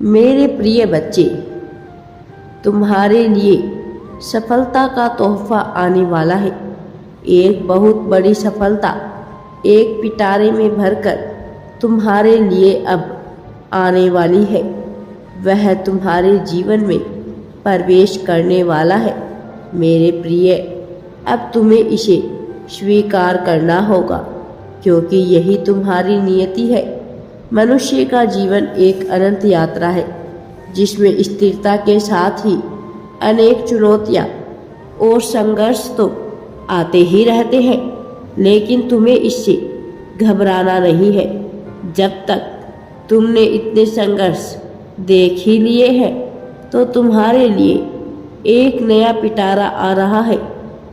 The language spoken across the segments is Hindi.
मेरे प्रिय बच्चे, तुम्हारे लिए सफलता का तोहफा आने वाला है। एक बहुत बड़ी सफलता एक पिटारे में भरकर तुम्हारे लिए अब आने वाली है। वह तुम्हारे जीवन में प्रवेश करने वाला है। मेरे प्रिय, अब तुम्हें इसे स्वीकार करना होगा, क्योंकि यही तुम्हारी नियति है। मनुष्य का जीवन एक अनंत यात्रा है, जिसमें स्थिरता के साथ ही अनेक चुनौतियाँ और संघर्ष तो आते ही रहते हैं, लेकिन तुम्हें इससे घबराना नहीं है। जब तक तुमने इतने संघर्ष देख ही लिए हैं, तो तुम्हारे लिए एक नया पिटारा आ रहा है,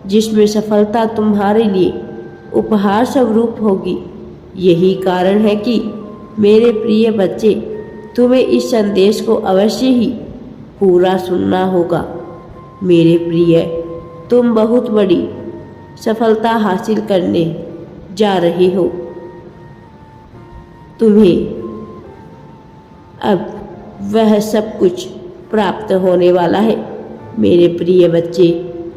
जिसमें सफलता तुम्हारे लिए उपहार स्वरूप होगी। यही कारण है कि मेरे प्रिय बच्चे, तुम्हें इस संदेश को अवश्य ही पूरा सुनना होगा। मेरे प्रिय, तुम बहुत बड़ी सफलता हासिल करने जा रहे हो। तुम्हें अब वह सब कुछ प्राप्त होने वाला है। मेरे प्रिय बच्चे,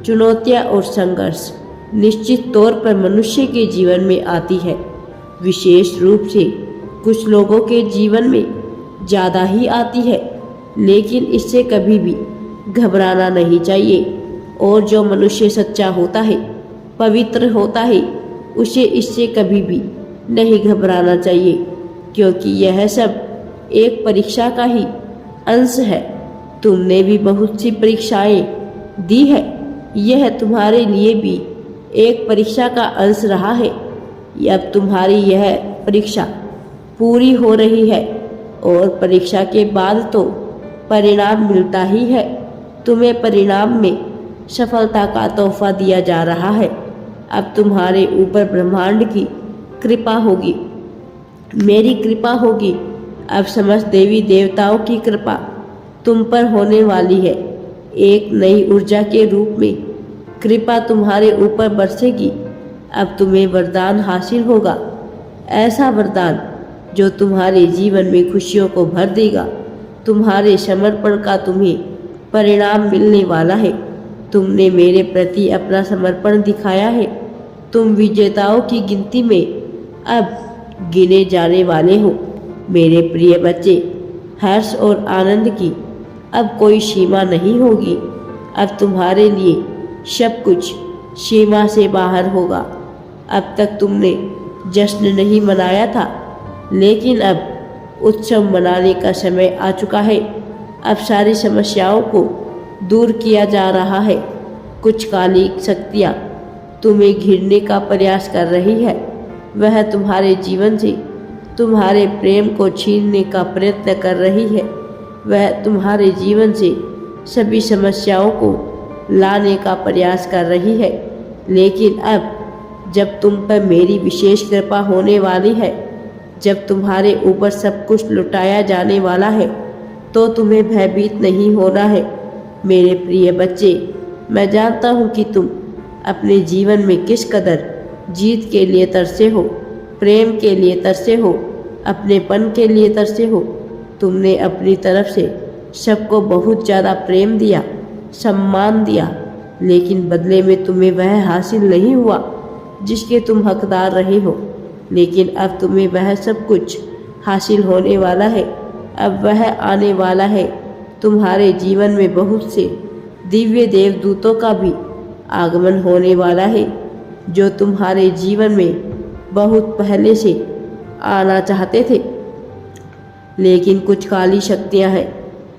चुनौतियाँ और संघर्ष निश्चित तौर पर मनुष्य के जीवन में आती है। विशेष रूप से कुछ लोगों के जीवन में ज़्यादा ही आती है, लेकिन इससे कभी भी घबराना नहीं चाहिए। और जो मनुष्य सच्चा होता है, पवित्र होता है, उसे इससे कभी भी नहीं घबराना चाहिए, क्योंकि यह सब एक परीक्षा का ही अंश है। तुमने भी बहुत सी परीक्षाएं दी है। यह तुम्हारे लिए भी एक परीक्षा का अंश रहा है। अब तुम्हारी यह परीक्षा पूरी हो रही है, और परीक्षा के बाद तो परिणाम मिलता ही है। तुम्हें परिणाम में सफलता का तोहफा दिया जा रहा है। अब तुम्हारे ऊपर ब्रह्मांड की कृपा होगी, मेरी कृपा होगी। अब समस्त देवी देवताओं की कृपा तुम पर होने वाली है। एक नई ऊर्जा के रूप में कृपा तुम्हारे ऊपर बरसेगी। अब तुम्हें वरदान हासिल होगा, ऐसा वरदान जो तुम्हारे जीवन में खुशियों को भर देगा। तुम्हारे समर्पण का तुम्हें परिणाम मिलने वाला है। तुमने मेरे प्रति अपना समर्पण दिखाया है। तुम विजेताओं की गिनती में अब गिने जाने वाले हो। मेरे प्रिय बच्चे, हर्ष और आनंद की अब कोई सीमा नहीं होगी। अब तुम्हारे लिए सब कुछ सीमा से बाहर होगा। अब तक तुमने जश्न नहीं मनाया था, लेकिन अब उत्सव मनाने का समय आ चुका है। अब सारी समस्याओं को दूर किया जा रहा है। कुछ काली शक्तियाँ तुम्हें घिरने का प्रयास कर रही है। वह तुम्हारे जीवन से तुम्हारे प्रेम को छीनने का प्रयत्न कर रही है। वह तुम्हारे जीवन से सभी समस्याओं को लाने का प्रयास कर रही है। लेकिन अब जब तुम पर मेरी विशेष कृपा होने वाली है, जब तुम्हारे ऊपर सब कुछ लुटाया जाने वाला है, तो तुम्हें भयभीत नहीं होना है। मेरे प्रिय बच्चे, मैं जानता हूँ कि तुम अपने जीवन में किस कदर जीत के लिए तरसे हो, प्रेम के लिए तरसे हो, अपनेपन के लिए तरसे हो। तुमने अपनी तरफ से सबको बहुत ज़्यादा प्रेम दिया, सम्मान दिया, लेकिन बदले में तुम्हें वह हासिल नहीं हुआ जिसके तुम हकदार रहे हो। लेकिन अब तुम्हें वह सब कुछ हासिल होने वाला है। अब वह आने वाला है। तुम्हारे जीवन में बहुत से दिव्य देवदूतों का भी आगमन होने वाला है, जो तुम्हारे जीवन में बहुत पहले से आना चाहते थे। लेकिन कुछ काली शक्तियां हैं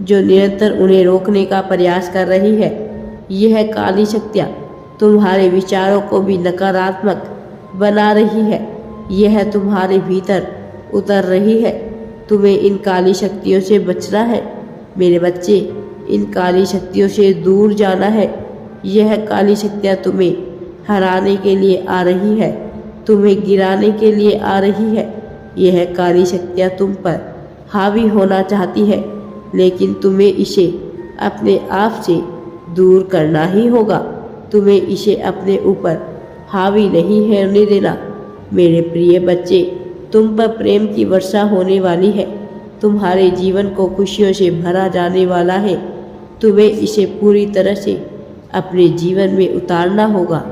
जो निरंतर उन्हें रोकने का प्रयास कर रही है। यह काली शक्तियां तुम्हारे विचारों को भी नकारात्मक बना रही है। यह तुम्हारे भीतर उतर रही है। तुम्हें इन काली शक्तियों से बचना है। मेरे बच्चे, इन काली शक्तियों से दूर जाना है। यह काली शक्तियाँ तुम्हें हराने के लिए आ रही है, तुम्हें गिराने के लिए आ रही है। यह काली शक्तियाँ तुम पर हावी होना चाहती है, लेकिन तुम्हें इसे अपने आप से दूर करना ही होगा। तुम्हें इसे अपने ऊपर हावी नहीं होने देना। मेरे प्रिय बच्चे, तुम पर प्रेम की वर्षा होने वाली है। तुम्हारे जीवन को खुशियों से भरा जाने वाला है। तुम्हें इसे पूरी तरह से अपने जीवन में उतारना होगा।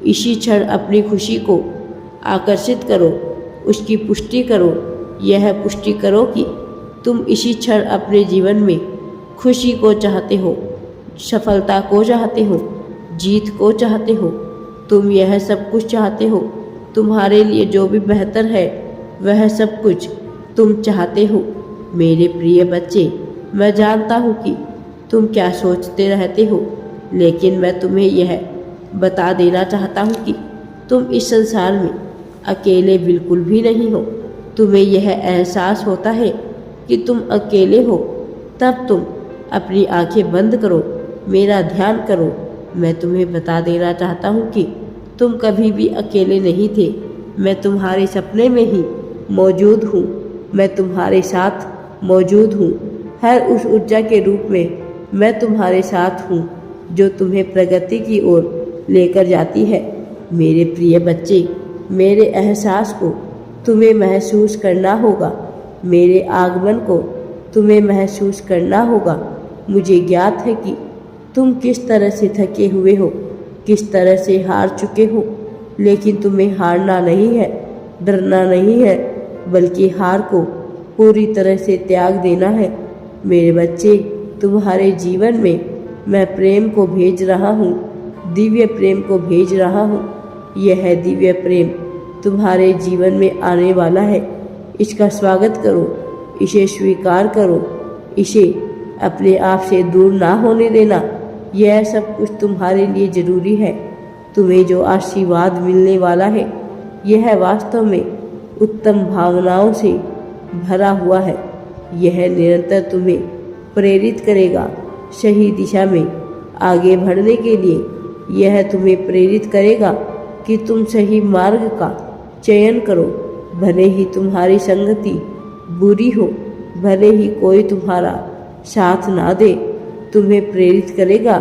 इसी क्षण अपनी खुशी को आकर्षित करो, उसकी पुष्टि करो। यह पुष्टि करो कि तुम इसी क्षण अपने जीवन में खुशी को चाहते हो, सफलता को चाहते हो, जीत को चाहते हो। तुम यह सब कुछ चाहते हो। तुम्हारे लिए जो भी बेहतर है वह सब कुछ तुम चाहते हो। मेरे प्रिय बच्चे, मैं जानता हूँ कि तुम क्या सोचते रहते हो, लेकिन मैं तुम्हें यह बता देना चाहता हूँ कि तुम इस संसार में अकेले बिल्कुल भी नहीं हो। तुम्हें यह एहसास होता है कि तुम अकेले हो, तब तुम अपनी आंखें बंद करो, मेरा ध्यान करो। मैं तुम्हें बता देना चाहता हूँ कि तुम कभी भी अकेले नहीं थे। मैं तुम्हारे सपने में ही मौजूद हूँ। मैं तुम्हारे साथ मौजूद हूँ। हर उस ऊर्जा के रूप में मैं तुम्हारे साथ हूँ जो तुम्हें प्रगति की ओर लेकर जाती है। मेरे प्रिय बच्चे, मेरे एहसास को तुम्हें महसूस करना होगा। मेरे आगमन को तुम्हें महसूस करना होगा। मुझे ज्ञात है कि तुम किस तरह से थके हुए हो, किस तरह से हार चुके हो, लेकिन तुम्हें हारना नहीं है, डरना नहीं है, बल्कि हार को पूरी तरह से त्याग देना है। मेरे बच्चे, तुम्हारे जीवन में मैं प्रेम को भेज रहा हूँ, दिव्य प्रेम को भेज रहा हूँ। यह दिव्य प्रेम तुम्हारे जीवन में आने वाला है। इसका स्वागत करो, इसे स्वीकार करो, इसे अपने आप से दूर ना होने देना। यह सब कुछ तुम्हारे लिए जरूरी है। तुम्हें जो आशीर्वाद मिलने वाला है यह वास्तव में उत्तम भावनाओं से भरा हुआ है। यह निरंतर तुम्हें प्रेरित करेगा सही दिशा में आगे बढ़ने के लिए। यह तुम्हें प्रेरित करेगा कि तुम सही मार्ग का चयन करो। भले ही तुम्हारी संगति बुरी हो, भले ही कोई तुम्हारा साथ ना दे, तुम्हें प्रेरित करेगा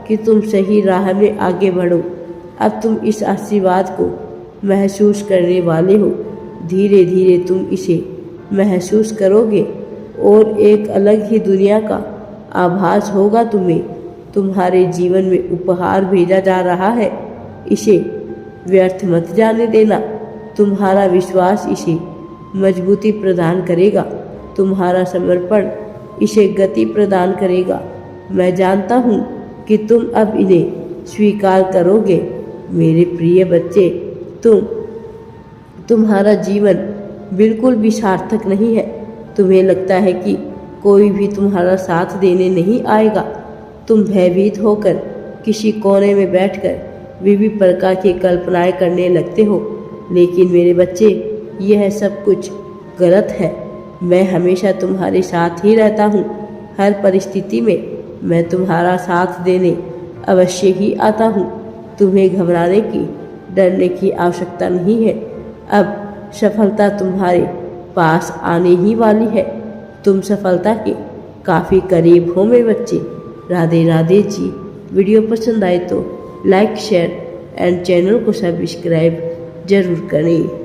कि तुम सही राह में आगे बढ़ो। अब तुम इस आशीर्वाद को महसूस करने वाले हो। धीरे धीरे तुम इसे महसूस करोगे और एक अलग ही दुनिया का आभास होगा तुम्हें। तुम्हारे जीवन में उपहार भेजा जा रहा है, इसे व्यर्थ मत जाने देना। तुम्हारा विश्वास इसे मजबूती प्रदान करेगा, तुम्हारा समर्पण इसे गति प्रदान करेगा। मैं जानता हूँ कि तुम अब इन्हें स्वीकार करोगे। मेरे प्रिय बच्चे, तुम्हारा जीवन बिल्कुल भी सार्थक नहीं है। तुम्हें लगता है कि कोई भी तुम्हारा साथ देने नहीं आएगा। तुम भयभीत होकर किसी कोने में बैठकर विभिन्न प्रकार की कल्पनाएं करने लगते हो, लेकिन मेरे बच्चे, यह सब कुछ गलत है। मैं हमेशा तुम्हारे साथ ही रहता हूँ। हर परिस्थिति में मैं तुम्हारा साथ देने अवश्य ही आता हूँ। तुम्हें घबराने की, डरने की आवश्यकता नहीं है। अब सफलता तुम्हारे पास आने ही वाली है। तुम सफलता के काफ़ी करीब हो मेरे बच्चे। राधे राधे जी। वीडियो पसंद आए तो लाइक, शेयर एंड चैनल को सब्सक्राइब जरूर करें।